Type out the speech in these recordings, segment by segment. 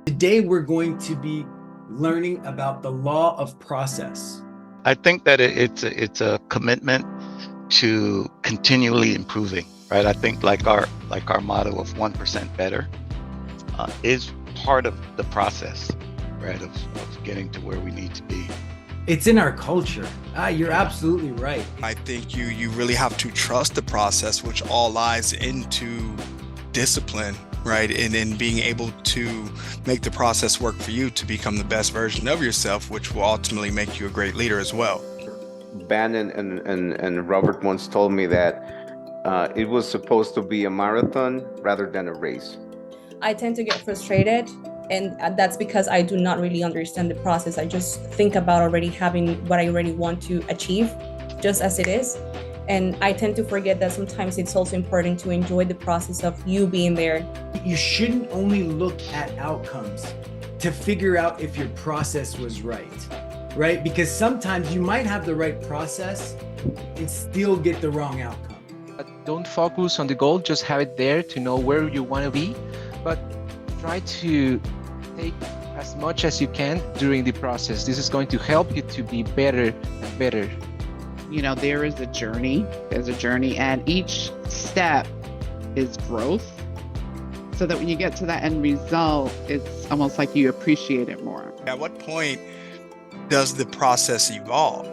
Today, we're going to be learning about the law of process. I think that it's a commitment to continually improving, right? I think like our motto of 1% better is part of the process, right? Of getting to where we need to be. It's in our culture. You're absolutely right. I think you really have to trust the process, which all lies into discipline, right? And in being able to make the process work for you to become the best version of yourself, which will ultimately make you a great leader as well. Ben and Robert once told me that it was supposed to be a marathon rather than a race. I tend to get frustrated, and that's because I do not really understand the process. I just think about already having what I already want to achieve, just as it is. And I tend to forget that sometimes it's also important to enjoy the process of you being there. You shouldn't only look at outcomes to figure out if your process was right? Because sometimes you might have the right process and still get the wrong outcome. Don't focus on the goal, just have it there to know where you want to be, but try to take as much as you can during the process. This is going to help you to be better and better. You know, there's a journey, and each step is growth, so that when you get to that end result, it's almost like you appreciate it more. At what point does the process evolve?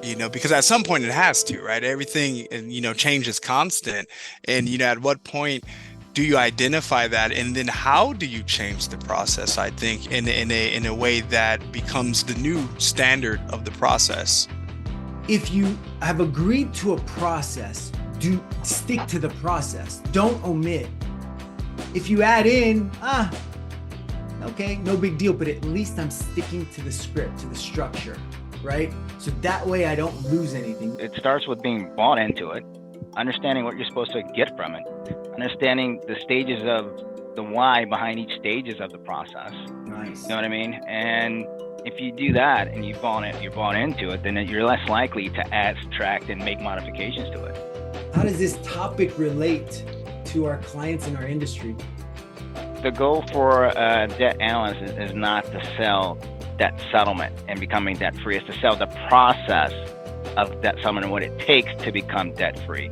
You know, because at some point it has to, right? Everything, change is constant. And, at what point do you identify that? And then how do you change the process, I think, in a way that becomes the new standard of the process? If you have agreed to a process, do stick to the process. Don't omit. If you add in, okay, no big deal, but at least I'm sticking to the script, to the structure, right? So that way I don't lose anything. It starts with being bought into it, understanding what you're supposed to get from it, understanding the stages of the why behind each stages of the process. Nice. You know what I mean? And if you do that and you're bought into it, then you're less likely to add, subtract, and make modifications to it. How does this topic relate to our clients in our industry? The goal for a debt analyst is not to sell debt settlement and becoming debt free. It's to sell the process of debt settlement and what it takes to become debt free.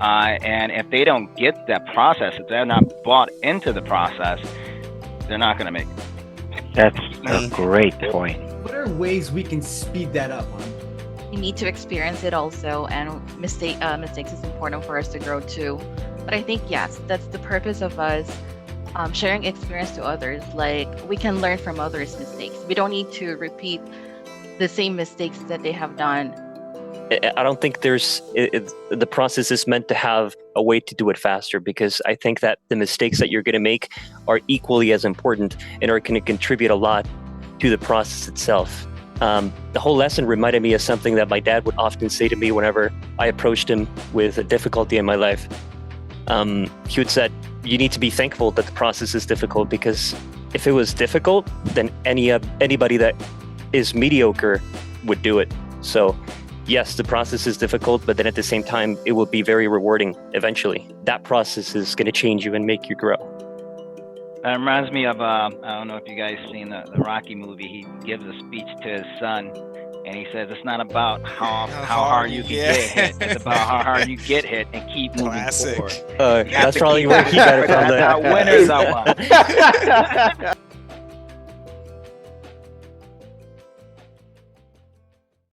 And if they don't get that process, if they're not bought into the process, they're not going to make it. That's a great point. What are ways we can speed that up, You need to experience it also, and mistakes is important for us to grow too. But I think, yes, that's the purpose of us sharing experience to others. Like, we can learn from others' mistakes. We don't need to repeat the same mistakes that they have done. I don't think the process is meant to have a way to do it faster, because I think that the mistakes that you're going to make are equally as important and are going to contribute a lot to the process itself. The whole lesson reminded me of something that my dad would often say to me whenever I approached him with a difficulty in my life. He would say, you need to be thankful that the process is difficult, because if it was difficult, then anybody that is mediocre would do it. So yes, the process is difficult, but then at the same time, it will be very rewarding eventually. That process is going to change you and make you grow. It reminds me of, I don't know if you guys seen the Rocky movie. He gives a speech to his son, and he says, it's not about how hard you can get hit. It's about how hard you get hit and keep moving forward. That's probably where he got it from. Not winners, I want.